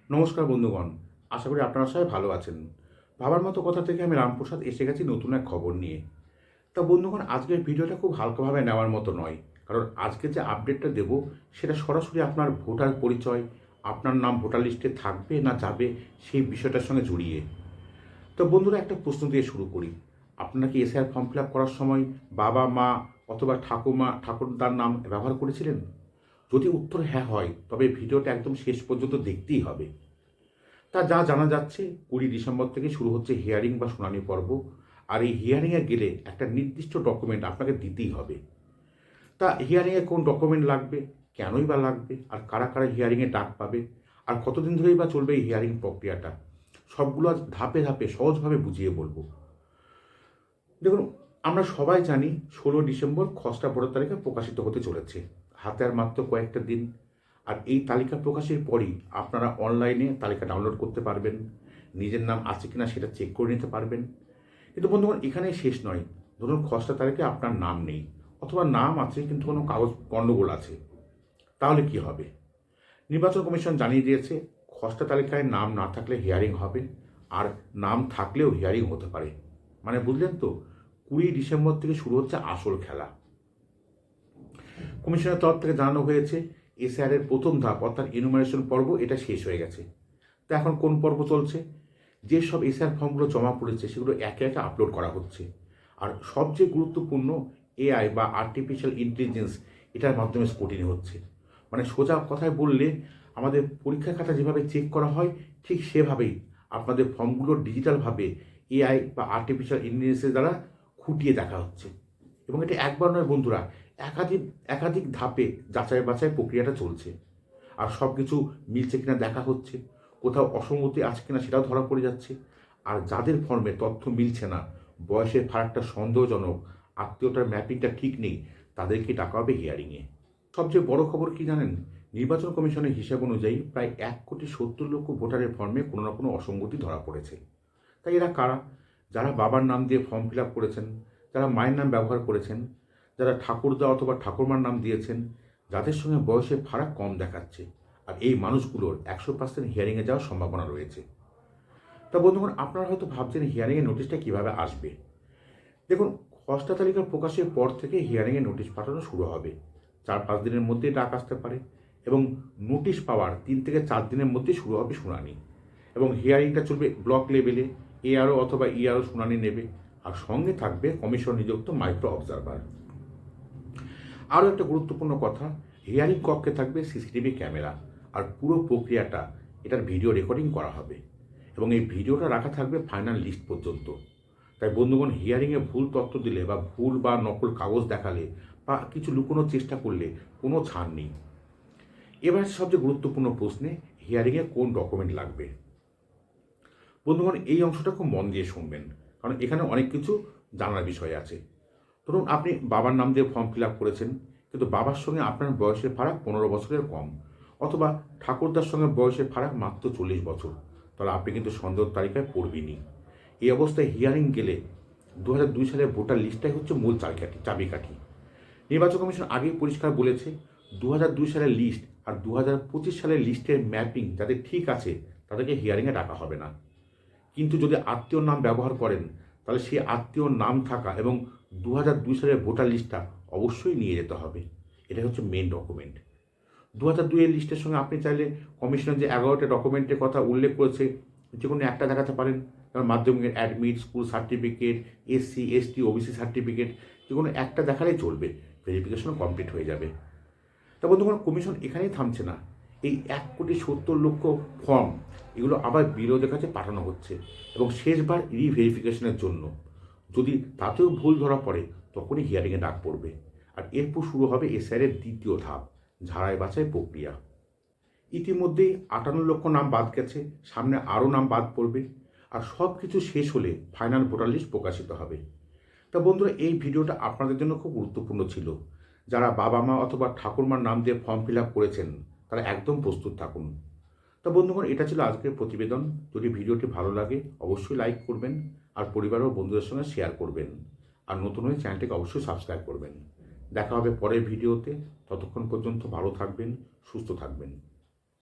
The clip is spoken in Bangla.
নমস্কার বন্ধুগণ, আশা করি আপনারা সবাই ভালো আছেন। ভাবার মতো কথা থেকে আমি রামপ্রসাদ এসে গেছি নতুন এক খবর নিয়ে। তা বন্ধুগণ, আজকের ভিডিওটা খুব হালকাভাবে নেওয়ার মতো নয়, কারণ আজকে যে আপডেটটা দেব সেটা সরাসরি আপনার ভোটার পরিচয়, আপনার নাম ভোটার লিস্টে থাকবে না যাবে সেই বিষয়টার সঙ্গে জড়িয়ে। তো বন্ধুরা, একটা প্রশ্ন দিয়ে শুরু করি। আপনারা কি এসআইআর ফর্ম ফিল আপ করার সময় বাবা মা অথবা ঠাকুমা ঠাকুরদার নাম ব্যবহার করেছিলেন? যদি উত্তর হ্যাঁ হয়, তবে ভিডিওটা একদম শেষ পর্যন্ত দেখতেই হবে। তা যা জানা যাচ্ছে, 20 ডিসেম্বর থেকে শুরু হচ্ছে হিয়ারিং বা শুনানি পর্ব। আর এই হিয়ারিংয়ে গেলে একটা নির্দিষ্ট ডকুমেন্ট আপনাকে দিতেই হবে। তা হিয়ারিংয়ে কোন ডকুমেন্ট লাগবে, কেনই বা লাগবে, আর কারা কারা হিয়ারিংয়ে ডাক পাবে, আর কতদিন ধরেই বা চলবে এই হিয়ারিং প্রক্রিয়াটা, সবগুলো আজ ধাপে ধাপে সহজভাবে বুঝিয়ে বলবো। দেখুন, আমরা সবাই জানি 16 ডিসেম্বর খসড়া ভোটার তালিকা প্রকাশিত হতে চলেছে। হাতে আর মাত্র কয়েকটা দিন। আর এই তালিকা প্রকাশের পরই আপনারা অনলাইনে তালিকা ডাউনলোড করতে পারবেন, নিজের নাম আছে কিনা সেটা চেক করে নিতে পারবেন। কিন্তু বন্ধুগণ, এখানেই শেষ নয়। ধরুন খসড়া তালিকায় আপনার নাম নেই, অথবা নাম আছে কিন্তু কোনো কাগজ গণ্ডগোল আছে, তাহলে কি হবে? নির্বাচন কমিশন জানিয়ে দিয়েছে, খসড়া তালিকায় নাম না থাকলে হিয়ারিং হবে, আর নাম থাকলেও হিয়ারিং হতে পারে। মানে বুঝলেন তো, 20 ডিসেম্বর থেকে শুরু হচ্ছে আসল খেলা। কমিশনের তরফ থেকে জানানো হয়েছে, এসআইআরের প্রথম ধাপ অর্থাৎ এনুমারেশন পর্ব এটা শেষ হয়ে গেছে। তো এখন কোন পর্ব চলছে? যেসব এসআইআর ফর্মগুলো জমা পড়েছে সেগুলো একে একে আপলোড করা হচ্ছে। আর সবচেয়ে গুরুত্বপূর্ণ, এআই বা আর্টিফিশিয়াল ইন্টেলিজেন্স এটার মাধ্যমে স্ক্রুটিনি হচ্ছে। মানে সোজা কথায় বললে, আমাদের পরীক্ষা খাতা যেভাবে চেক করা হয় ঠিক সেভাবেই আপনাদের ফর্মগুলো ডিজিটালভাবে এআই বা আর্টিফিশিয়াল ইন্টেলিজেন্সের দ্বারা খুঁটিয়ে দেখা হচ্ছে। এবং এটা একবার নয় বন্ধুরা, একাধিক একাধিক ধাপে যাচাই বাছাই প্রক্রিয়াটা চলছে। আর সব কিছু মিলছে কিনা দেখা হচ্ছে, কোথাও অসঙ্গতি আছে কিনা সেটাও ধরা পড়ে যাচ্ছে। আর যাদের ফর্মে তথ্য মিলছে না, বয়সের ফারাকটা সন্দেহজনক, আত্মীয়তার ম্যাপিংটা ঠিক নেই, তাদেরকে ডাকা হবে হিয়ারিংয়ে। সবচেয়ে বড় খবর কি জানেন? নির্বাচন কমিশনের হিসাব অনুযায়ী প্রায় 1,70,00,000 ভোটারের ফর্মে কোনো না কোনো অসঙ্গতি ধরা পড়েছে। তাই এরা কারা? যারা বাবার নাম দিয়ে ফর্ম ফিল আপ করেছেন, যারা মায়ের নাম ব্যবহার করেছেন, যারা ঠাকুরদা অথবা ঠাকুরমার নাম দিয়েছেন, যাদের সঙ্গে বয়সের ফারাক কম দেখাচ্ছে। আর এই মানুষগুলোর 100% হিয়ারিংয়ে যাওয়ার সম্ভাবনা রয়েছে। তা বন্ধুগণ, আপনারা হয়তো ভাবছেন হিয়ারিংয়ের নোটিশটা কীভাবে আসবে। দেখুন, খসড়া তালিকা প্রকাশের পর থেকে হিয়ারিংয়ের নোটিশ পাঠানো শুরু হবে। 4-5 দিনের মধ্যেই ডাক আসতে পারে, এবং নোটিশ পাওয়ার 3 থেকে 4 দিনের মধ্যেই শুরু হবে শুনানি। এবং হিয়ারিংটা চলবে ব্লক লেভেলে, এআরও অথবা ইআরও শুনানি নেবে। আর সঙ্গে থাকবে কমিশন নিযুক্ত মাইক্রো অবজারভার। আরও একটা গুরুত্বপূর্ণ কথা, হিয়ারিং কক্ষে থাকবে সিসিটিভি ক্যামেরা। আর পুরো প্রক্রিয়াটা, এটার ভিডিও রেকর্ডিং করা হবে, এবং এই ভিডিওটা রাখা থাকবে ফাইনাল লিস্ট পর্যন্ত। তাই বন্ধুগণ, হিয়ারিংয়ে ভুল তথ্য দিলে বা ভুল বা নকল কাগজ দেখালে বা কিছু লুকোনোর চেষ্টা করলে কোনো ছাড় নেই। এবার সবচেয়ে গুরুত্বপূর্ণ প্রশ্নে, হিয়ারিংয়ে কোন ডকুমেন্ট লাগবে। বন্ধুগণ, এই অংশটা খুব মন দিয়ে শুনবেন, কারণ এখানে অনেক কিছু জানার বিষয় আছে। ধরুন, আপনি বাবার নাম দিয়ে ফর্ম ফিল আপ করেছেন, কিন্তু বাবার সঙ্গে আপনার বয়সের ফারাক 15 বছরের কম, অথবা ঠাকুরদার সঙ্গে বয়সের ফারাক মাত্র 40 বছর, তাহলে আপনি কিন্তু সন্দেহ তালিকায় পড়বেনই। এই অবস্থায় হিয়ারিং গেলে 2002 সালের ভোটার লিস্টটাই হচ্ছে মূল চাবিকাঠি। নির্বাচন কমিশন আগেই পরিষ্কার বলেছে, 2002 সালের লিস্ট আর 2025 সালের লিস্টের ম্যাপিং যাদের ঠিক আছে তাদেরকে হিয়ারিংয়ে ডাকা হবে না। কিন্তু যদি আত্মীয়র নাম ব্যবহার করেন, তাহলে সেই আত্মীয়র নাম থাকা এবং 2002 সালের ভোটার লিস্টটা অবশ্যই নিয়ে যেতে হবে। এটা হচ্ছে মেন ডকুমেন্ট। 2002 এর লিস্টের সঙ্গে আপনি চাইলে কমিশনের যে 11টা ডকুমেন্টের কথা উল্লেখ করেছে, যে কোনো একটা দেখাতে পারেন। যেমন মাধ্যমিকের admit, school certificate, SC ST OBC certificate, যে কোনো একটা দেখালেই চলবে, ভেরিফিকেশন কমপ্লিট হয়ে যাবে। তা বন্ধুগণ, কমিশন এখানেই থামছে না। এই 1,70,00,000 ফর্ম, এগুলো আবার বিরোধের কাছে পাঠানো হচ্ছে, এবং শেষবার রিভেরিফিকেশনের জন্য। যদি তাতেও ভুল ধরা পড়ে, তখনই হিয়ারিংয়ে ডাক পড়বে। আর এরপর শুরু হবে এসআইআরের দ্বিতীয় ধাপ, ঝাড়াই বাছাই প্রক্রিয়া। ইতিমধ্যেই 58 লক্ষ নাম বাদ গেছে, সামনে আরও নাম বাদ পড়বে। আর সব কিছু শেষ হলে ফাইনাল ভোটার লিস্ট প্রকাশিত হবে। তা বন্ধুরা, এই ভিডিওটা আপনাদের জন্য খুব গুরুত্বপূর্ণ ছিল। যারা বাবা মা অথবা ঠাকুরমার নাম দিয়ে ফর্ম ফিল আপ করেছেন, তারা একদম প্রস্তুত থাকুন। তা বন্ধুগণ, এটা ছিল আজকের প্রতিবেদন। যদি ভিডিওটি ভালো লাগে অবশ্যই লাইক করবেন, আর পরিবার ও বন্ধুদের সঙ্গে শেয়ার করবেন। আর নতুন হয়ে চ্যানেলটিকে অবশ্যই সাবস্ক্রাইব করবেন। দেখা হবে পরের ভিডিওতে। ততক্ষণ পর্যন্ত ভালো থাকবেন, সুস্থ থাকবেন।